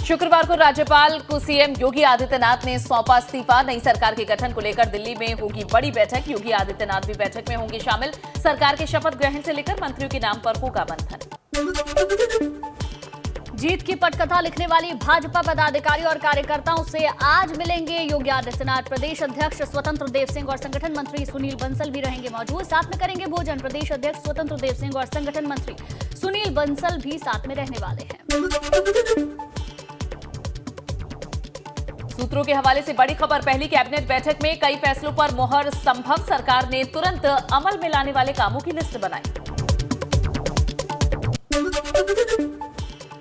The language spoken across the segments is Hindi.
शुक्रवार को राज्यपाल को सीएम योगी आदित्यनाथ ने सौंपा इस्तीफा। नई सरकार के गठन को लेकर दिल्ली में होगी बड़ी बैठक। योगी आदित्यनाथ भी बैठक में होंगे शामिल। सरकार के शपथ ग्रहण से लेकर मंत्रियों के नाम पर होगा मंथन। जीत की पटकथा लिखने वाली भाजपा पदाधिकारियों और कार्यकर्ताओं से आज मिलेंगे योगी आदित्यनाथ। प्रदेश अध्यक्ष स्वतंत्र देव सिंह और संगठन मंत्री सुनील बंसल भी रहेंगे मौजूद। साथ में करेंगे भोजन। प्रदेश अध्यक्ष स्वतंत्र देव सिंह और संगठन मंत्री सुनील बंसल भी साथ में रहने वाले हैं। सूत्रों के हवाले से बड़ी खबर। पहली कैबिनेट बैठक में कई फैसलों पर मोहर संभव। सरकार ने तुरंत अमल में लाने वाले कामों की लिस्ट बनाई।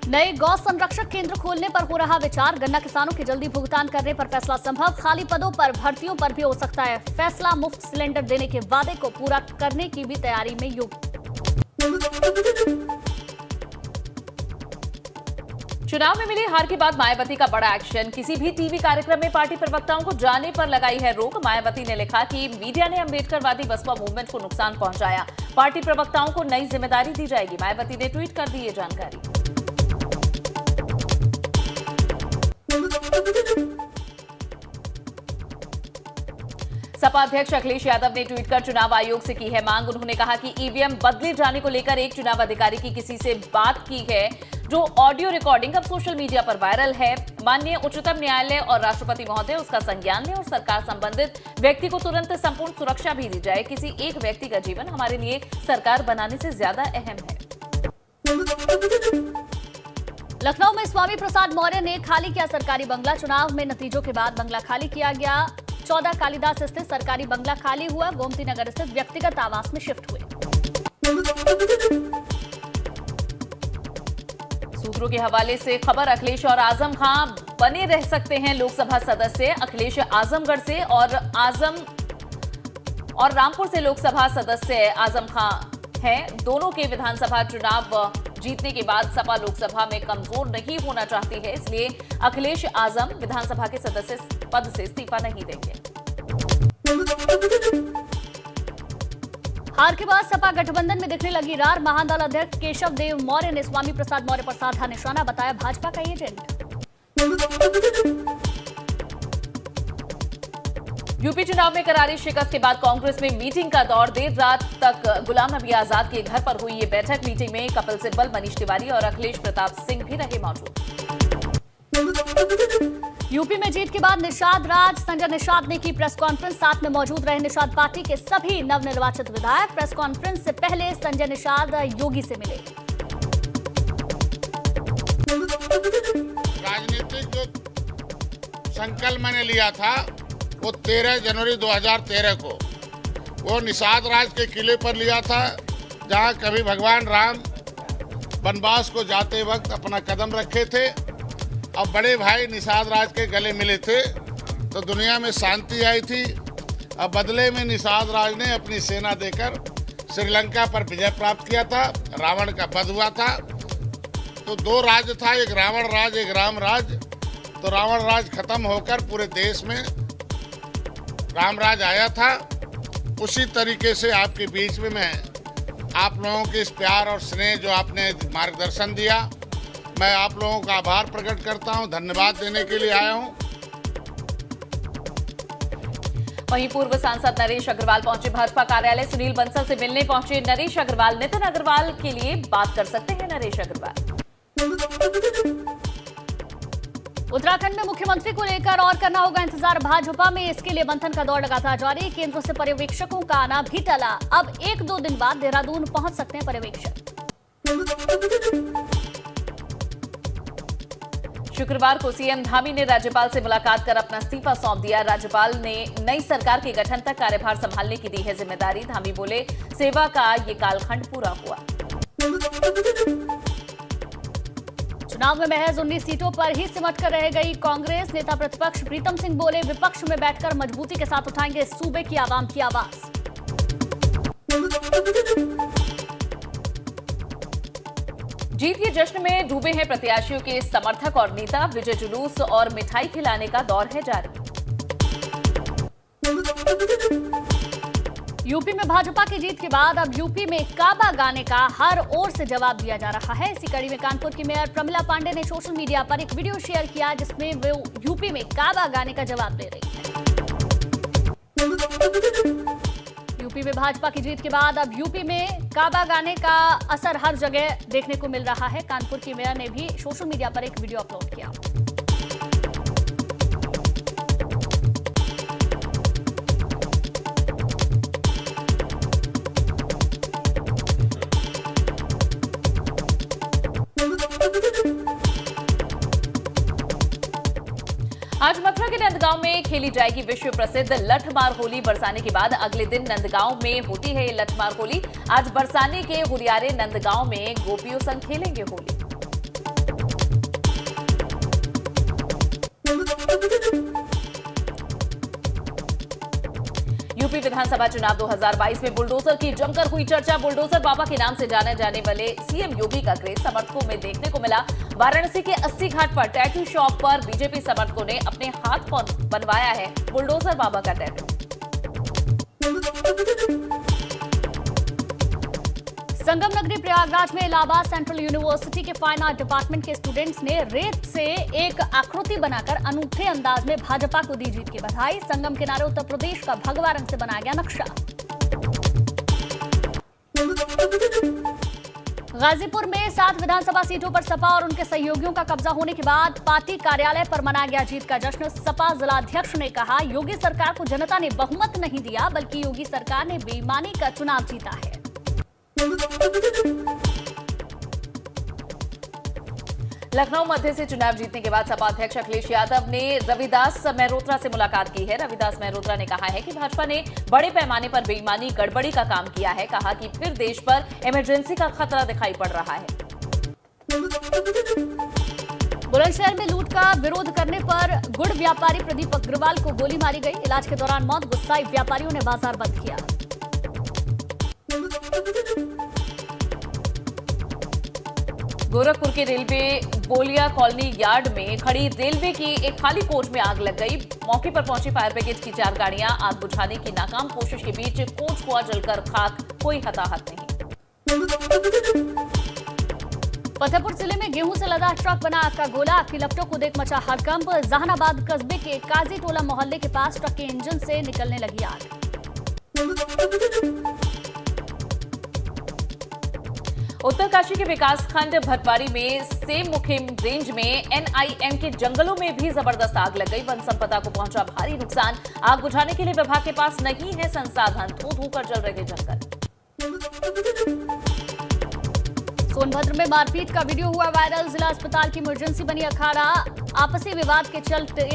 नए गौ संरक्षक केंद्र खोलने पर हो रहा विचार। गन्ना किसानों के जल्दी भुगतान करने पर फैसला संभव। खाली पदों पर भर्तियों पर भी हो सकता है फैसला। मुफ्त सिलेंडर देने के वादे को पूरा करने की भी तैयारी में योगी। चुनाव में मिली हार के बाद मायावती का बड़ा एक्शन। किसी भी टीवी कार्यक्रम में पार्टी प्रवक्ताओं को जाने पर लगाई है रोक। मायावती ने लिखा कि मीडिया ने अम्बेडकरवादी बसपा मूवमेंट को नुकसान पहुंचाया। पार्टी प्रवक्ताओं को नई जिम्मेदारी दी जाएगी। मायावती ने ट्वीट कर दी ये जानकारी। सपा अध्यक्ष अखिलेश यादव ने ट्वीट कर चुनाव आयोग से की है मांग। उन्होंने कहा कि ईवीएम बदले जाने को लेकर एक चुनाव अधिकारी की किसी से बात की है जो ऑडियो रिकॉर्डिंग अब सोशल मीडिया पर वायरल है। माननीय उच्चतम न्यायालय और राष्ट्रपति महोदय उसका संज्ञान लें और सरकार संबंधित व्यक्ति को तुरंत संपूर्ण सुरक्षा भी दी जाए। किसी एक व्यक्ति का जीवन हमारे लिए सरकार बनाने से ज्यादा अहम है। लखनऊ में स्वामी प्रसाद मौर्य ने खाली किया सरकारी बंगला। चुनाव में नतीजों के बाद बंगला खाली किया गया। 14 कालिदास स्थित सरकारी बंगला खाली हुआ। गोमती नगर स्थित व्यक्तिगत आवास में शिफ्ट हुए। सूत्रों के हवाले से खबर। अखिलेश और आजम खां बने रह सकते हैं लोकसभा सदस्य। अखिलेश आजमगढ़ से और रामपुर से लोकसभा सदस्य आजम खां हैं। दोनों के विधानसभा चुनाव जीतने के बाद सपा लोकसभा में कमजोर नहीं होना चाहती है, इसलिए अखिलेश आजम विधानसभा के सदस्य पद से इस्तीफा नहीं देंगे। हार के बाद सपा गठबंधन में दिखने लगी रार। महादल अध्यक्ष केशव देव मौर्य ने स्वामी प्रसाद मौर्य पर साधा निशाना। बताया भाजपा का एजेंट। यूपी चुनाव में करारी शिकस्त के बाद कांग्रेस में मीटिंग का दौर। देर रात तक गुलाम नबी आजाद के घर पर हुई ये बैठक। मीटिंग में कपिल सिब्बल, मनीष तिवारी और अखिलेश प्रताप सिंह भी रहे मौजूद। यूपी में जीत के बाद निषाद राज। संजय निषाद ने की प्रेस कॉन्फ्रेंस। साथ में मौजूद रहे निषाद पार्टी के सभी नवनिर्वाचित विधायक। प्रेस कॉन्फ्रेंस से पहले संजय निषाद योगी से मिले। राजनीतिक जो संकल्प मैंने लिया था वो 13 जनवरी 2013 को वो निषाद राज के किले पर लिया था, जहां कभी भगवान राम वनवास को जाते वक्त अपना कदम रखे थे और बड़े भाई निषाद राज के गले मिले थे तो दुनिया में शांति आई थी। अब बदले में निषाद राज ने अपनी सेना देकर श्रीलंका पर विजय प्राप्त किया था। रावण का वध हुआ था। तो 2 राज्य था, एक रावण राज एक राम राज। तो रावण राज खत्म होकर पूरे देश में राम राज आया था। उसी तरीके से आपके बीच में मैं आप लोगों के इस प्यार और स्नेह जो आपने मार्गदर्शन दिया, मैं आप लोगों का आभार प्रकट करता हूं, धन्यवाद देने के लिए आया हूं। वहीं पूर्व सांसद नरेश अग्रवाल पहुंचे भाजपा कार्यालय। सुनील बंसल से मिलने पहुंचे नरेश अग्रवाल। नितिन अग्रवाल के लिए बात कर सकते हैं नरेश अग्रवाल। उत्तराखंड में मुख्यमंत्री को लेकर और करना होगा इंतजार। भाजपा में इसके लिए मंथन का दौर लगातार जारी। केंद्र से पर्यवेक्षकों का आना भी टला। अब 1-2 दिन बाद देहरादून पहुंच सकते हैं पर्यवेक्षक। शुक्रवार को सीएम धामी ने राज्यपाल से मुलाकात कर अपना इस्तीफा सौंप दिया। राज्यपाल ने नई सरकार के गठन तक कार्यभार संभालने की दी है जिम्मेदारी। धामी बोले सेवा का ये कालखंड पूरा हुआ। चुनाव में महज 19 सीटों पर ही सिमट कर रह गई कांग्रेस। नेता प्रतिपक्ष प्रीतम सिंह बोले विपक्ष में बैठकर मजबूती के साथ उठाएंगे सूबे की आवाम की आवाज। जीत के जश्न में डूबे हैं प्रत्याशियों के समर्थक और नेता। विजय जुलूस और मिठाई खिलाने का दौर है जारी। यूपी में भाजपा की जीत के बाद अब यूपी में काबा गाने का हर ओर से जवाब दिया जा रहा है। इसी कड़ी में कानपुर की मेयर प्रमिला पांडे ने सोशल मीडिया पर एक वीडियो शेयर किया जिसमें वो यूपी में काबा गाने का जवाब दे रही है। यूपी में भाजपा की जीत के बाद अब यूपी में काबा गाने का असर हर जगह देखने को मिल रहा है। कानपुर की मेयर ने भी सोशल मीडिया पर एक वीडियो अपलोड किया। आज मथुरा के नंदगांव में खेली जाएगी विश्व प्रसिद्ध लठमार होली। बरसाने के बाद अगले दिन नंदगांव में होती है ये लठमार होली। आज बरसाने के हुरियारे नंदगांव में गोपियों संग खेलेंगे होली। यूपी विधानसभा चुनाव 2022 में बुलडोजर की जमकर हुई चर्चा। बुलडोजर बाबा के नाम से जाने जाने वाले सीएम योगी का क्रेज समर्थकों में देखने को मिला। वाराणसी के 80 घाट पर टैटू शॉप पर बीजेपी समर्थकों ने अपने हाथ पर बनवाया है बुलडोजर बाबा का टैटू। संगम नगरी प्रयागराज में इलाहाबाद सेंट्रल यूनिवर्सिटी के फाइन आर्ट डिपार्टमेंट के स्टूडेंट्स ने रेत से एक आकृति बनाकर अनूठे अंदाज में भाजपा को दी जीत की बधाई। संगम किनारे उत्तर प्रदेश का भगवा रंग से बनाया गया नक्शा। गाजीपुर में 7 विधानसभा सीटों पर सपा और उनके सहयोगियों का कब्जा होने के बाद पार्टी कार्यालय पर मनाया गया जीत का जश्न। सपा जिलाध्यक्ष ने कहा, योगी सरकार को जनता ने बहुमत नहीं दिया बल्कि योगी सरकार ने बेईमानी का चुनाव जीता है। लखनऊ मध्य से चुनाव जीतने के बाद सपा अध्यक्ष अखिलेश यादव ने रविदास मेहरोत्रा से मुलाकात की है। रविदास मेहरोत्रा ने कहा है कि भाजपा ने बड़े पैमाने पर बेईमानी गड़बड़ी का काम किया है। कहा कि फिर देश पर इमरजेंसी का खतरा दिखाई पड़ रहा है। बुलंदशहर में लूट का विरोध करने पर गुड़ व्यापारी प्रदीप अग्रवाल को गोली मारी गई। इलाज के दौरान मौत। गुस्साए व्यापारियों ने बाजार बंद किया। गोरखपुर के रेलवे बोलिया कॉलोनी यार्ड में खड़ी रेलवे की एक खाली कोच में आग लग गई। मौके पर पहुंची फायर ब्रिगेड की 4 गाड़ियां आग बुझाने की नाकाम कोशिश के बीच कोच हुआ जलकर खाक। कोई हताहत नहीं। फतेहपुर जिले में गेहूं से लदा ट्रक बना आग का गोला। आग की लपटों को देख मचा हड़कंप। जहानाबाद कस्बे के काजी टोला मोहल्ले के पास ट्रक के इंजन से निकलने लगी आग। उत्तरकाशी के विकासखंड भटवारी में सेम मुखिम रेंज में एनआईएम के जंगलों में भी जबरदस्त आग लग गई। वन संपदा को पहुंचा भारी नुकसान। आग बुझाने के लिए विभाग के पास नहीं है संसाधन। धू धू कर जल रहे जंगल। सोनभद्र में मारपीट का वीडियो हुआ वायरल। जिला अस्पताल की इमरजेंसी बनी अखाड़ा। आपसी विवाद के चलते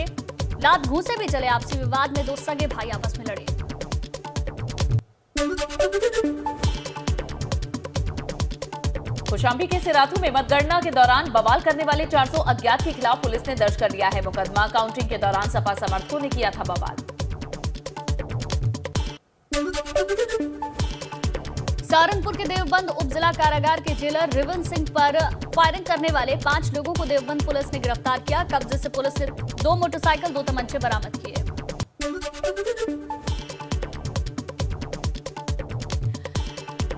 लात घूंसे भी चले। आपसी विवाद में 2 सगे भाई आपस में लड़े। कौशाम्बी के सिराथू में मतगणना के दौरान बवाल करने वाले 400 अज्ञात के खिलाफ पुलिस ने दर्ज कर लिया है मुकदमा। काउंटिंग के दौरान सपा समर्थकों ने किया था बवाल। सहारनपुर के देवबंद उप जिला कारागार के जेलर रिवन सिंह पर फायरिंग करने वाले 5 लोगों को देवबंद पुलिस ने गिरफ्तार किया। कब्जे से पुलिस ने 2 मोटरसाइकिल 2 तमंचे बरामद किए।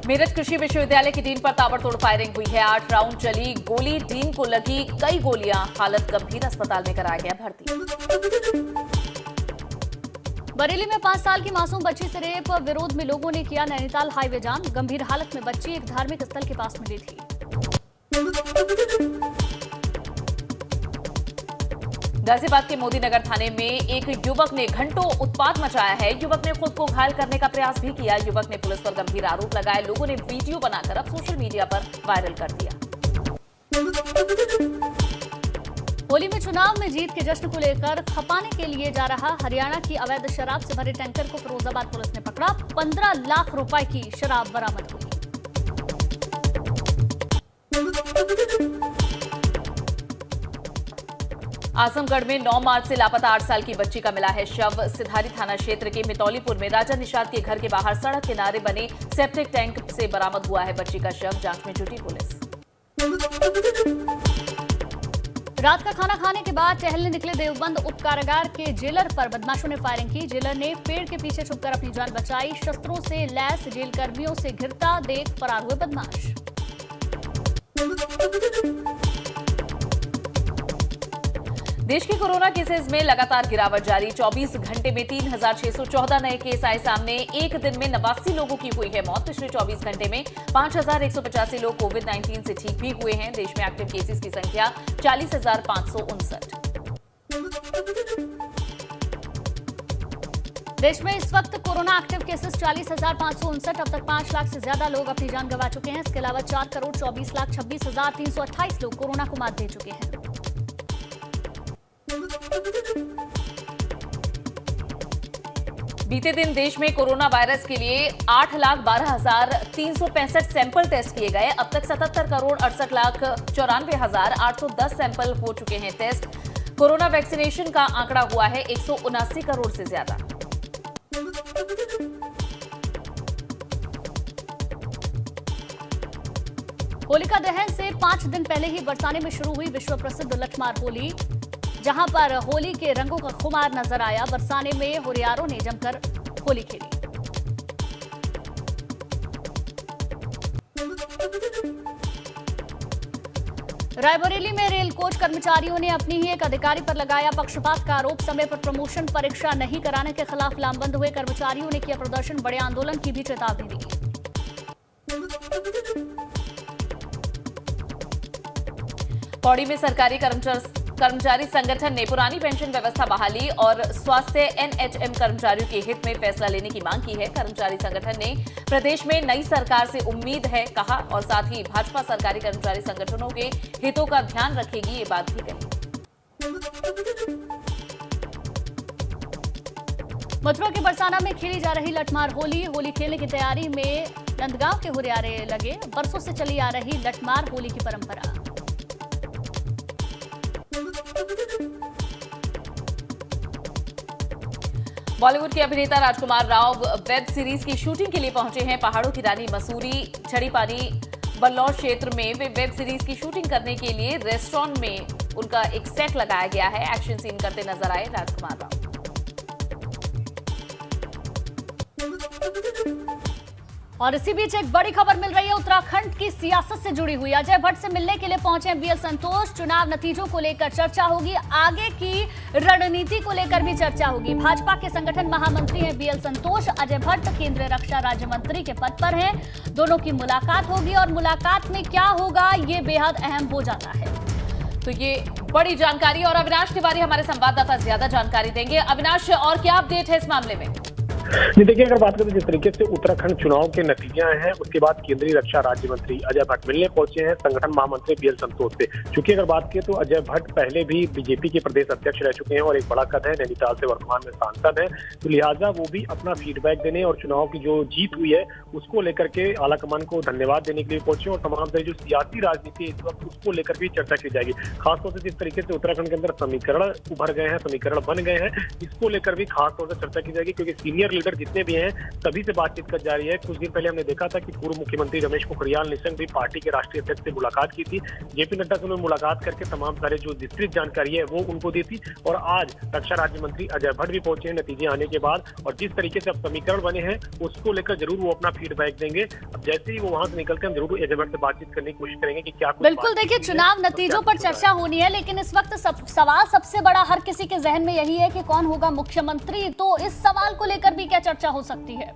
मेरठ कृषि विश्वविद्यालय की टीम पर ताबड़तोड़ फायरिंग हुई है। 8 राउंड चली गोली। टीम को लगी कई गोलियां। हालत गंभीर। अस्पताल में कराया गया भर्ती। बरेली में 5 साल की मासूम बच्ची से रेप विरोध में लोगों ने किया नैनीताल हाईवे जाम। गंभीर हालत में बच्ची एक धार्मिक स्थल के पास मिली थी। गाजियाबाद के मोदीनगर थाने में एक युवक ने घंटों उत्पात मचाया है। युवक ने खुद को घायल करने का प्रयास भी किया। युवक ने पुलिस पर गंभीर आरोप लगाए। लोगों ने वीडियो बनाकर अब सोशल मीडिया पर वायरल कर दिया। होली में चुनाव में जीत के जश्न को लेकर खपाने के लिए जा रहा हरियाणा की अवैध शराब से भरे टैंकर को फिरोजाबाद पुलिस ने पकड़ा। 15 लाख रुपए की शराब बरामद हुई। आजमगढ़ में 9 मार्च से लापता 8 साल की बच्ची का मिला है शव। सिधारी थाना क्षेत्र के मितौलीपुर में राजा निषाद के घर के बाहर सड़क किनारे बने सेप्टिक टैंक से बरामद हुआ है बच्ची का शव। जांच में जुटी पुलिस। रात का खाना खाने के बाद टहलने निकले देवबंद उप कारागार के जेलर पर बदमाशों ने फायरिंग की। जेलर ने पेड़ के पीछे छुपकर अपनी जान बचाई। शस्त्रों से लैस जेल कर्मियों से घिरता देख फरार हुए बदमाश। देश के कोरोना केसेस में लगातार गिरावट जारी। 24 घंटे में 3,614 नए केस आए सामने। एक दिन में 89 लोगों की हुई है मौत। पिछले 24 घंटे में 5,185 लोग कोविड-19 से ठीक भी हुए हैं। देश में एक्टिव केसेस की संख्या 40,559। देश में इस वक्त कोरोना एक्टिव केसेस 40,559। अब तक 5 लाख से ज्यादा लोग अपनी जान गंवा चुके हैं। इसके अलावा 4,24,26,328 लोग कोरोना को मात दे चुके हैं। बीते दिन देश में कोरोना वायरस के लिए 8,12,365 सैंपल टेस्ट किए गए। अब तक 77,68,94,810 सैंपल हो चुके हैं टेस्ट। कोरोना वैक्सीनेशन का आंकड़ा हुआ है 179 करोड़ से ज्यादा। होलिका दहन से 5 दिन पहले ही बरसाने में शुरू हुई विश्व प्रसिद्ध लठमार होली, जहां पर होली के रंगों का खुमार नजर आया। बरसाने में होरियारों ने जमकर होली खेली। रायबरेली में रेल कोच कर्मचारियों ने अपनी ही एक अधिकारी पर लगाया पक्षपात का आरोप। समय पर प्रमोशन परीक्षा नहीं कराने के खिलाफ लामबंद हुए कर्मचारियों ने किया प्रदर्शन। बड़े आंदोलन की भी चेतावनी दी। पौड़ी में सरकारी कर्मचारी संगठन ने पुरानी पेंशन व्यवस्था बहाली और स्वास्थ्य एनएचएम कर्मचारियों के हित में फैसला लेने की मांग की है। कर्मचारी संगठन ने प्रदेश में नई सरकार से उम्मीद है कहा और साथ ही भाजपा सरकारी कर्मचारी संगठनों के हितों का ध्यान रखेगी, ये बात भी कही। मथुरा के बरसाना में खेली जा रही लठमार होली। होली खेलने की तैयारी में नंदगांव के हुरियारे लगे। बरसों से चली आ रही लठमार होली की परंपरा। बॉलीवुड के अभिनेता राजकुमार राव वेब सीरीज की शूटिंग के लिए पहुंचे हैं पहाड़ों की रानी मसूरी छड़ीपानी बल्लौर क्षेत्र में। वे वेब सीरीज की शूटिंग करने के लिए रेस्टोरेंट में उनका एक सेट लगाया गया है। एक्शन सीन करते नजर आए राजकुमार राव। और इसी बीच एक बड़ी खबर मिल रही है उत्तराखंड की सियासत से जुड़ी हुई। अजय भट्ट से मिलने के लिए पहुंचे बीएल संतोष। चुनाव नतीजों को लेकर चर्चा होगी। आगे की रणनीति को लेकर भी चर्चा होगी। भाजपा के संगठन महामंत्री हैं बीएल संतोष। अजय भट्ट केंद्रीय रक्षा राज्य मंत्री के पद पर हैं। दोनों की मुलाकात होगी और मुलाकात में क्या होगा ये बेहद अहम हो जाता है। तो ये बड़ी जानकारी और अविनाश तिवारी हमारे संवाददाता ज्यादा जानकारी देंगे। अविनाश, और क्या अपडेट है इस मामले में? जी देखिए, अगर बात करें जिस तरीके से उत्तराखंड चुनाव के नतीजे आए हैं उसके बाद केंद्रीय रक्षा राज्य मंत्री अजय भट्ट मिलने पहुंचे हैं संगठन महामंत्री बीएल संतोष से। चूंकि अगर बात करें तो अजय भट्ट पहले भी बीजेपी के प्रदेश अध्यक्ष रह चुके हैं और एक बड़ा कद है, नैनीताल से वर्तमान में सांसद है, तो लिहाजा वो भी अपना फीडबैक देने और चुनाव की जो जीत हुई है उसको लेकर के आलाकमान को धन्यवाद देने के लिए पहुंचे और तमाम तरह जो सियासी राजनीति इस वक्त उसको लेकर भी चर्चा की जाएगी। खासतौर से जिस तरीके से उत्तराखंड के अंदर समीकरण उभर गए हैं, समीकरण बन गए हैं, इसको लेकर भी खासतौर से चर्चा की जाएगी क्योंकि सीनियर लीडर जितने भी हैं सभी से बातचीत कर जा रही है। कुछ दिन पहले हमने देखा था कि पूर्व मुख्यमंत्री रमेश पोखरियाल निशंक भी पार्टी के राष्ट्रीय अध्यक्ष से मुलाकात की थी। जेपी नड्डा से उन्होंने मुलाकात करके तमाम सारे जो विस्तृत जानकारी है वो उनको दी थी और आज रक्षा राज्य मंत्री अजय भट्ट भी पहुंचे हैं नतीजे आने के बाद और जिस तरीके से अब समीकरण बने हैं उसको लेकर जरूर वो अपना फीडबैक देंगे। अब जैसे ही वो वहां से निकलकर हम जरूर अजय भट्ट से बातचीत करने की कोशिश करेंगे कि क्या बिल्कुल। देखिए, चुनाव नतीजों पर चर्चा होनी है लेकिन इस वक्त सवाल सबसे बड़ा हर किसी के जहन में यही है कि कौन होगा मुख्यमंत्री। तो इस सवाल को लेकर भी क्या चर्चा हो सकती है?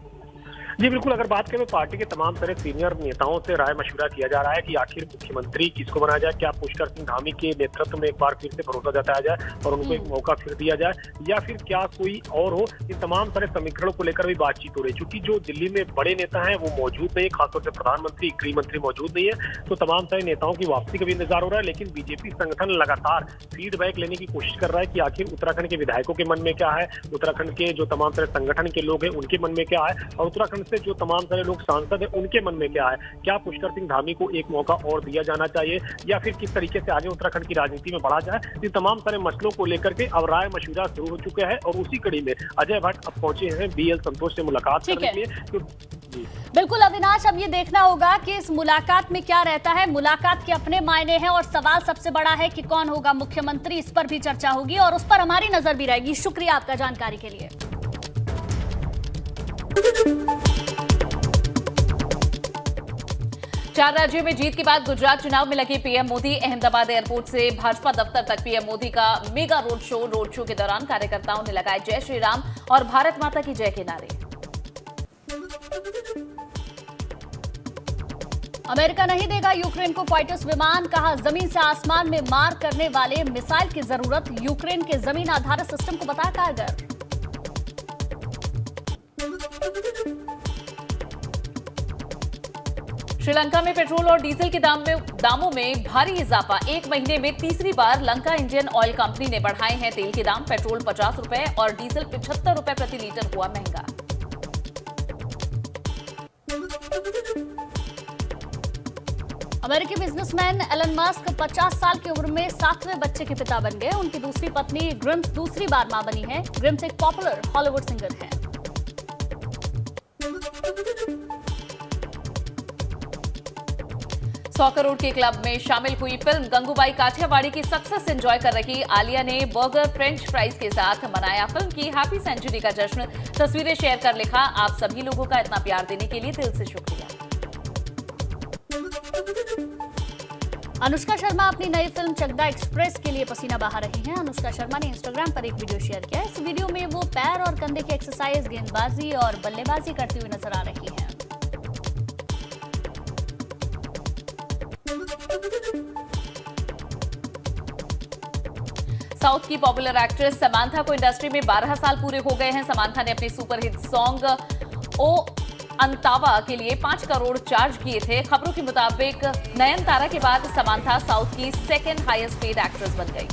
जी बिल्कुल, अगर बात करें पार्टी के तमाम सारे सीनियर नेताओं से राय मशवरा किया जा रहा है कि आखिर मुख्यमंत्री किसको बनाया जाए। क्या पुष्कर सिंह धामी के नेतृत्व में एक बार फिर से भरोसा जताया जाए और उनको एक मौका फिर दिया जाए या फिर क्या कोई और हो। इन तमाम सारे समीकरणों को लेकर भी बातचीत हो रही है। चूंकि जो दिल्ली में बड़े नेता हैं वो मौजूद नहीं है, खासतौर से प्रधानमंत्री गृह मंत्री मौजूद नहीं है, तो तमाम सारे नेताओं की वापसी का भी इंतजार हो रहा है। लेकिन बीजेपी संगठन लगातार फीडबैक लेने की कोशिश कर रहा है कि आखिर उत्तराखंड के विधायकों के मन में क्या है, उत्तराखंड के जो तमाम सारे संगठन के लोग हैं उनके मन में क्या है और उत्तराखंड से जो तमाम सारे लोग सांसद हैं उनके मन में क्या है, क्या पुष्कर सिंह धामी को एक मौका और दिया जाना चाहिए या फिर किस तरीके से आगे उत्तराखंड की राजनीति में बढ़ा जाए। इन तमाम सारे मसलों को लेकर के अब राय मशविरा शुरू हो चुका है और उसी कड़ी में अजय भट्ट अब पहुंचे हैं BL संतोष से मुलाकात करने के लिए। बिल्कुल अविनाश, अब ये देखना होगा कि इस मुलाकात में क्या रहता है। मुलाकात के अपने मायने हैं और सवाल सबसे बड़ा है कि कौन होगा मुख्यमंत्री, इस पर भी चर्चा होगी और उस पर हमारी नजर भी रहेगी। शुक्रिया आपका जानकारी के लिए। 4 राज्यों में जीत के बाद गुजरात चुनाव में लगे पीएम मोदी। अहमदाबाद एयरपोर्ट से भाजपा दफ्तर तक पीएम मोदी का मेगा रोड शो के दौरान कार्यकर्ताओं ने लगाए जय श्री राम और भारत माता की जय के नारे। अमेरिका नहीं देगा यूक्रेन को फाइटर्स विमान, कहा जमीन से आसमान में मार करने वाले मिसाइल की जरूरत। यूक्रेन के जमीन आधारित सिस्टम को बताया कारगर। श्रीलंका में पेट्रोल और डीजल के दामों में भारी इजाफा। 1 महीने में तीसरी बार लंका इंडियन ऑयल कंपनी ने बढ़ाए हैं तेल के दाम। पेट्रोल 50 रुपए और डीजल 75 रुपए प्रति लीटर हुआ महंगा। अमेरिकी बिजनेसमैन एलन मस्क 50 साल की उम्र में 7वें बच्चे के पिता बन गए। उनकी दूसरी पत्नी ग्रिम्स दूसरी बार मां बनी है। ग्रिम्स एक पॉपुलर हॉलीवुड सिंगर हैं। 100 करोड़ के क्लब में शामिल हुई फिल्म गंगूबाई काठियावाड़ी की सक्सेस एंजॉय कर रही आलिया ने बर्गर फ्रेंच फ्राइज के साथ मनाया फिल्म की हैप्पी सेंचुरी का जश्न। तस्वीरें शेयर कर लिखा, आप सभी लोगों का इतना प्यार देने के लिए दिल से शुक्रिया। अनुष्का शर्मा अपनी नई फिल्म चकदा एक्सप्रेस के लिए पसीना बहा रही हैं। अनुष्का शर्मा ने इंस्टाग्राम पर एक वीडियो शेयर किया। इस वीडियो में वो पैर और कंधे की एक्सरसाइज, गेंदबाजी और बल्लेबाजी करती हुई नजर आ रही हैं। साउथ की पॉपुलर एक्ट्रेस समांथा को इंडस्ट्री में 12 साल पूरे हो गए हैं। समांथा ने अपने सुपरहिट सॉन्ग ओ अंतावा के लिए 5 करोड़ चार्ज किए थे। खबरों के मुताबिक नयनतारा के बाद समांथा साउथ की 2nd हाईएस्ट पेड एक्ट्रेस बन गई।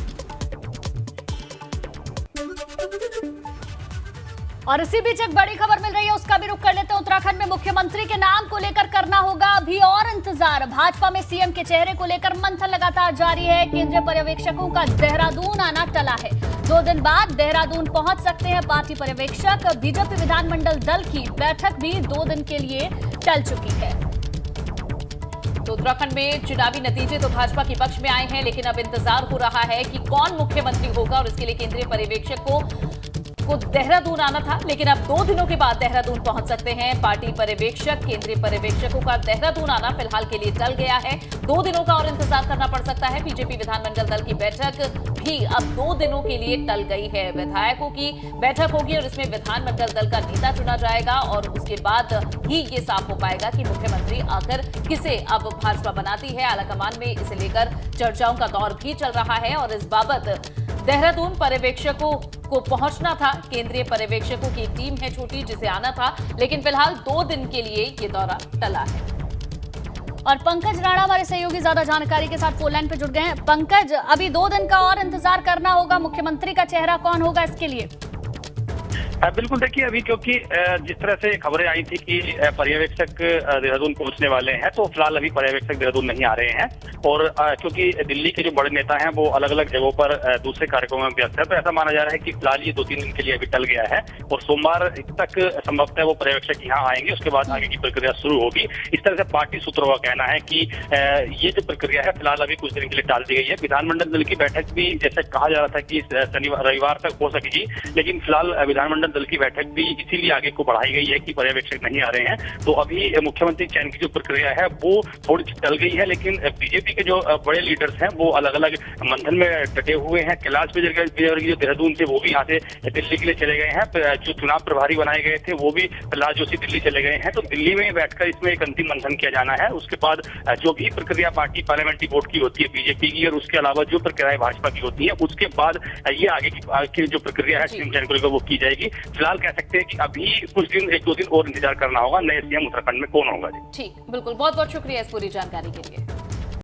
और इसी बीच एक बड़ी खबर मिल रही है, उसका भी रुख कर लेते हैं। उत्तराखंड में मुख्यमंत्री के नाम को लेकर करना होगा अभी और इंतजार। भाजपा में सीएम के चेहरे को लेकर मंथन लगातार जारी है। केंद्रीय पर्यवेक्षकों का देहरादून आना टला है। 2 दिन बाद देहरादून पहुंच सकते हैं पार्टी पर्यवेक्षक। बीजेपी विधानमंडल दल की बैठक भी 2 दिन के लिए टल चुकी है। तो उत्तराखंड में चुनावी नतीजे तो भाजपा के पक्ष में आए हैं, लेकिन अब इंतजार हो रहा है कि कौन मुख्यमंत्री होगा और इसके लिए केंद्रीय पर्यवेक्षक को देहरादून आना था, लेकिन अब 2 दिनों के बाद देहरादून पहुंच सकते हैं पार्टी पर्यवेक्षक। केंद्रीय पर्यवेक्षकों का देहरादून आना फिलहाल के लिए टल गया है। 2 दिनों का और इंतजार करना पड़ सकता है। बीजेपी विधानमंडल दल की बैठक भी अब 2 दिनों के लिए टल गई है। विधायकों की बैठक होगी और इसमें विधानमंडल दल का नेता चुना जाएगा और उसके बाद ही ये साफ हो पाएगा कि मुख्यमंत्री आखिर किसे अब भाजपा बनाती है। आलाकमान में इसे लेकर चर्चाओं का दौर भी चल रहा है और इस बाबत देहरादून पर्यवेक्षकों को पहुंचना था। केंद्रीय पर्यवेक्षकों की टीम है छोटी जिसे आना था, लेकिन फिलहाल 2 दिन के लिए ये दौरा टला है। और पंकज राणा हमारे सहयोगी ज्यादा जानकारी के साथ फोन लाइन पे जुड़ गए हैं। पंकज, अभी 2 दिन का और इंतजार करना होगा। मुख्यमंत्री का चेहरा कौन होगा इसके लिए? बिल्कुल, देखिए अभी क्योंकि जिस तरह से खबरें आई थी कि पर्यवेक्षक देहरादून पहुंचने वाले हैं, तो फिलहाल अभी पर्यवेक्षक देहरादून नहीं आ रहे हैं। और क्योंकि दिल्ली के जो बड़े नेता हैं वो अलग अलग जगहों पर दूसरे कार्यक्रमों में व्यस्त है, तो ऐसा माना जा रहा है कि फिलहाल ये 2-3 दिन के लिए अभी टल गया है और सोमवार तक संभवतः वो पर्यवेक्षक यहाँ आएंगे। उसके बाद आगे की प्रक्रिया शुरू होगी। इस तरह से पार्टी सूत्रों का कहना है कि ये जो प्रक्रिया है फिलहाल अभी कुछ दिन के लिए टाल दी गई है। विधानमंडल दल की बैठक भी जैसे कहा जा रहा था कि रविवार तक हो सकेगी, लेकिन फिलहाल विधानमंडल दल की बैठक भी इसीलिए आगे को बढ़ाई गई है कि पर्यवेक्षक नहीं आ रहे हैं। तो अभी मुख्यमंत्री चयन की जो प्रक्रिया है वो थोड़ी टल गई है, लेकिन बीजेपी के जो बड़े लीडर्स हैं वो अलग अलग मंथन में डटे हुए हैं। कैलाश विजयवर्गीय जो देहरादून थे वो भी यहाँ से दिल्ली के लिए चले गए हैं। जो चुनाव प्रभारी बनाए गए थे वो भी प्रहलाद जोशी दिल्ली चले गए हैं। तो दिल्ली में बैठकर इसमें एक अंतिम मंथन किया जाना है। उसके बाद जो भी प्रक्रिया पार्टी पार्लियामेंट्री बोर्ड की होती है बीजेपी की, और उसके अलावा जो प्रक्रियाएं भाजपा की होती है, उसके बाद ये आगे की जो प्रक्रिया है सीएम चयन को लेकर वो की जाएगी। फिलहाल कह सकते हैं कि अभी कुछ दिन 1-2 दिन और इंतजार करना होगा नए सीएम उत्तराखंड में कौन होगा। जी ठीक, बिल्कुल, बहुत बहुत शुक्रिया इस पूरी जानकारी के लिए।